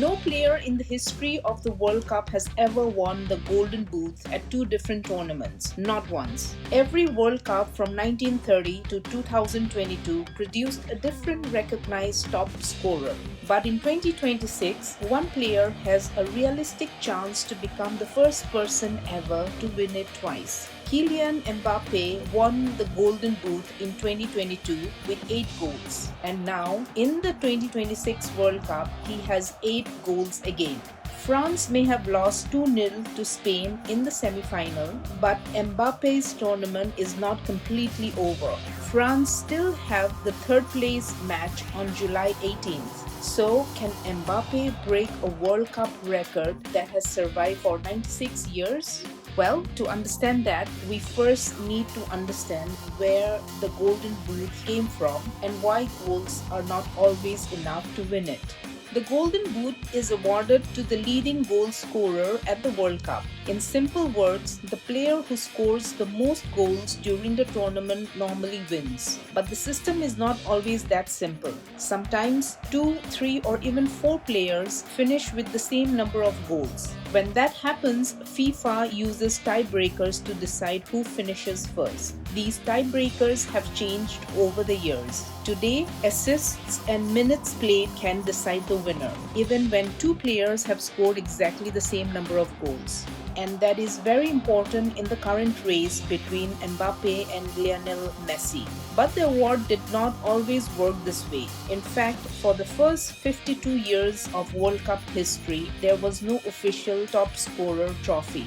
No player in the history of the World Cup has ever won the Golden Boot at two different tournaments, not once. Every World Cup from 1930 to 2022 produced a different recognized top scorer. But in 2026, one player has a realistic chance to become the first person ever to win it twice. Kylian Mbappé won the Golden Boot in 2022 with 8 goals, and now in the 2026 World Cup he has 8 goals again. France may have lost 2-0 to Spain in the semi-final, but Mbappe's tournament is not completely over. France still have the third place match on July 18th. So, can Mbappe break a World Cup record that has survived for 96 years? Well, to understand that, we first need to understand where the Golden Boot came from and why goals are not always enough to win it. The Golden Boot is awarded to the leading goal scorer at the World Cup. In simple words, the player who scores the most goals during the tournament normally wins. But the system is not always that simple. Sometimes 2, 3 or even 4 players finish with the same number of goals. When that happens, FIFA uses tiebreakers to decide who finishes first. These tiebreakers have changed over the years. Today, assists and minutes played can decide the winner, even when 2 players have scored exactly the same number of goals. And that is very important in the current race between Mbappe and Lionel Messi. But the award did not always work this way. In fact, for the first 52 years of World Cup history, there was no official top scorer trophy.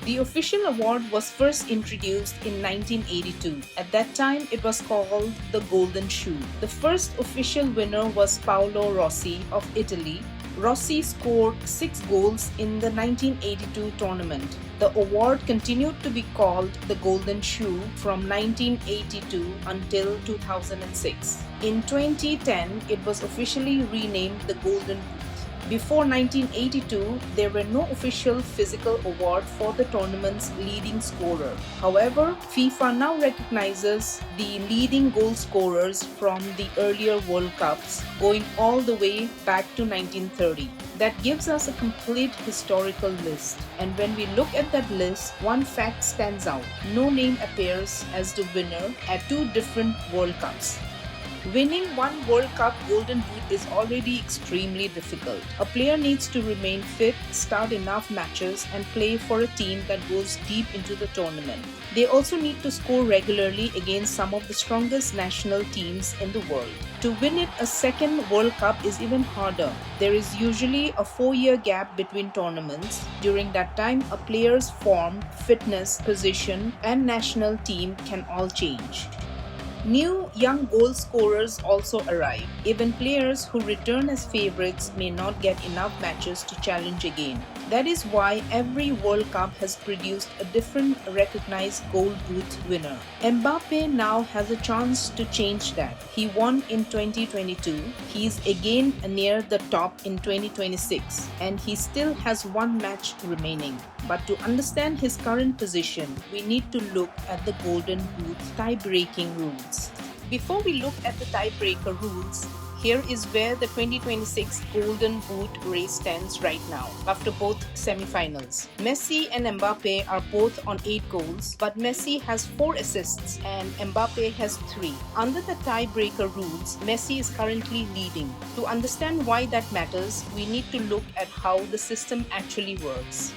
The official award was first introduced in 1982. At that time, it was called the Golden Shoe. The first official winner was Paolo Rossi of Italy. Rossi scored 6 goals in the 1982 tournament. The award continued to be called the Golden Shoe from 1982 until 2006. In 2010, it was officially renamed the Golden Boot. Before 1982, there were no official physical award for the tournament's leading scorer. However, FIFA now recognizes the leading goal scorers from the earlier World Cups, going all the way back to 1930. That gives us a complete historical list. And when we look at that list, one fact stands out. No name appears as the winner at 2 different World Cups. Winning one World Cup Golden Boot is already extremely difficult. A player needs to remain fit, start enough matches, and play for a team that goes deep into the tournament. They also need to score regularly against some of the strongest national teams in the world. To win it a second World Cup is even harder. There is usually a 4-year gap between tournaments. During that time, a player's form, fitness, position, and national team can all change. New young goal scorers also arrive. Even players who return as favorites may not get enough matches to challenge again. That is why every World Cup has produced a different recognized Gold Boot winner. Mbappe now has a chance to change that. He won in 2022. He is again near the top in 2026, and he still has 1 match remaining. But to understand his current position, we need to look at the Golden Boot tie-breaking rules. Before we look at the tiebreaker rules, here is where the 2026 Golden Boot race stands right now, after both semi-finals. Messi and Mbappe are both on 8 goals, but Messi has 4 assists and Mbappe has 3. Under the tiebreaker rules, Messi is currently leading. To understand why that matters, we need to look at how the system actually works.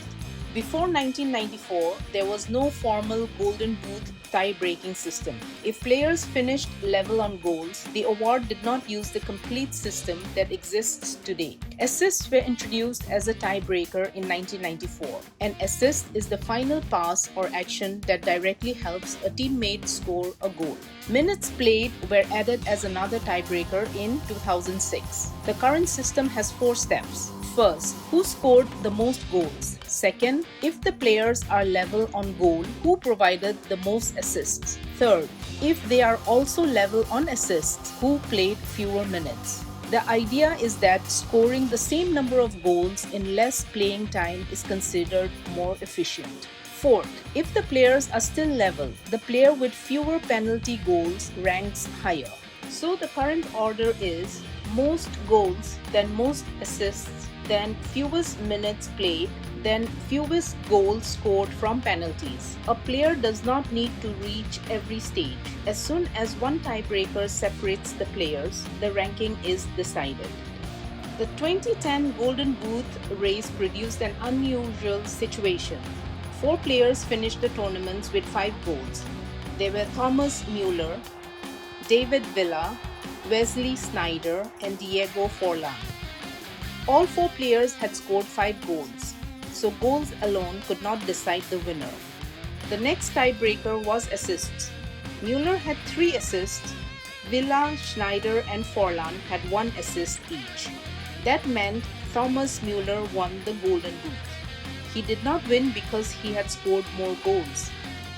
Before 1994, there was no formal Golden Boot tie-breaking system. If players finished level on goals, the award did not use the complete system that exists today. Assists were introduced as a tiebreaker in 1994. An assist is the final pass or action that directly helps a teammate score a goal. Minutes played were added as another tiebreaker in 2006. The current system has 4 steps. First, who scored the most goals? Second, if the players are level on goal, who provided the most assists? Third, if they are also level on assists, who played fewer minutes? The idea is that scoring the same number of goals in less playing time is considered more efficient. Fourth, if the players are still level, the player with fewer penalty goals ranks higher. So the current order is most goals, then most assists, then fewest minutes played, then fewest goals scored from penalties. A player does not need to reach every stage. As soon as one tiebreaker separates the players, the ranking is decided. The 2010 Golden Boot race produced an unusual situation. 4 players finished the tournaments with 5 goals. They were Thomas Müller, David Villa, Wesley Sneijder, and Diego Forlan. All 4 players had scored 5 goals, so goals alone could not decide the winner. The next tiebreaker was assists. Müller had 3 assists. Villa, Sneijder, and Forlan had 1 assist each. That meant Thomas Müller won the Golden Boot. He did not win because he had scored more goals.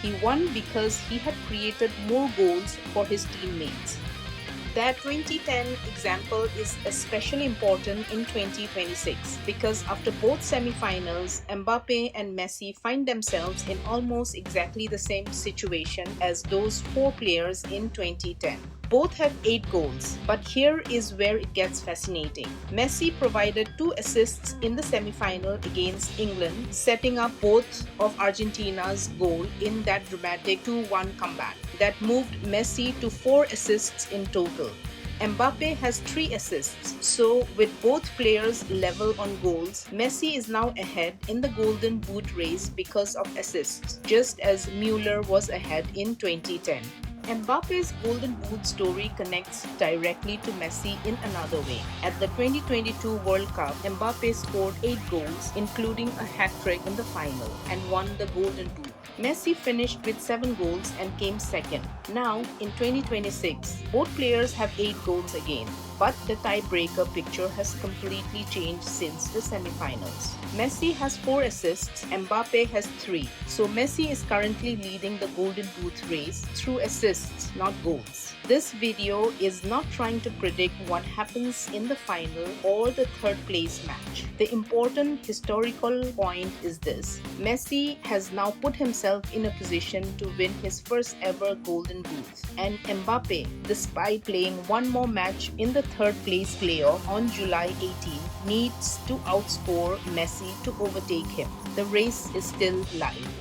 He won because he had created more goals for his teammates. That 2010 example is especially important in 2026 because after both semi-finals, Mbappe and Messi find themselves in almost exactly the same situation as those 4 players in 2010. Both have 8 goals, but here is where it gets fascinating. Messi provided 2 assists in the semi-final against England, setting up both of Argentina's goal in that dramatic 2-1 comeback that moved Messi to 4 assists in total. Mbappe has 3 assists, so with both players level on goals, Messi is now ahead in the Golden Boot race because of assists, just as Müller was ahead in 2010. Mbappe's Golden Boot story connects directly to Messi in another way. At the 2022 World Cup, Mbappe scored 8 goals, including a hat-trick in the final, and won the Golden Boot. Messi finished with 7 goals and came second. Now, in 2026, both players have 8 goals again, but the tiebreaker picture has completely changed since the semi-finals. Messi has 4 assists, Mbappe has 3, so Messi is currently leading the Golden Boot race through assists, not goals. This video is not trying to predict what happens in the final or the third place match. The important historical point is this: Messi has now put himself in a position to win his first ever Golden Boot, and Mbappe, despite playing one more match in the third place playoff on July 18, needs to outscore Messi to overtake him. The race is still live.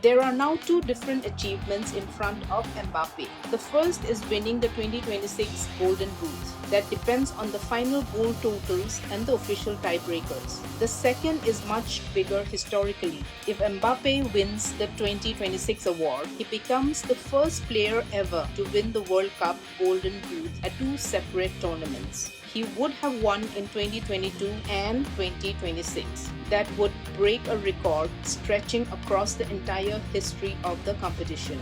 There are now 2 different achievements in front of Mbappe. The first is winning the 2026 Golden Boot. That depends on the final goal totals and the official tiebreakers. The second is much bigger historically. If Mbappe wins the 2026 award, he becomes the first player ever to win the World Cup Golden Boot at 2 separate tournaments. He would have won in 2022 and 2026. That would break a record stretching across the entire history of the competition.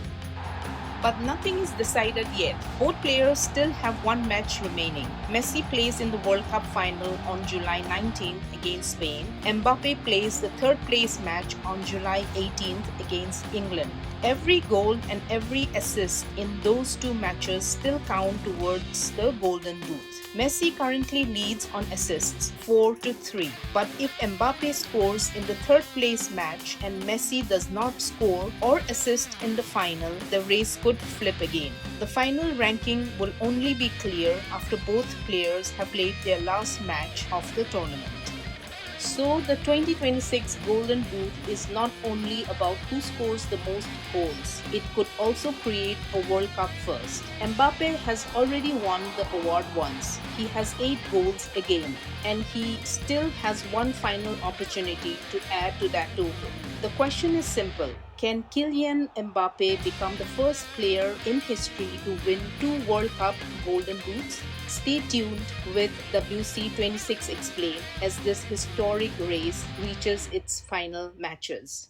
But nothing is decided yet. Both players still have 1 match remaining. Messi plays in the World Cup final on July 19th against Spain. Mbappe plays the third place match on July 18th against England. Every goal and every assist in those 2 matches still count towards the Golden Boot. Messi currently leads on assists 4-3, but if Mbappe scores in the third place match and Messi does not score or assist in the final, the race could flip again. The final ranking will only be clear after both players have played their last match of the tournament. So the 2026 Golden Boot is not only about who scores the most goals, it could also create a World Cup first. Mbappe has already won the award once. He has 8 goals again, and he still has 1 final opportunity to add to that total. The question is simple: can Kylian Mbappe become the first player in history to win 2 World Cup Golden Boots? Stay tuned with WC26 Explained as this historic race reaches its final matches.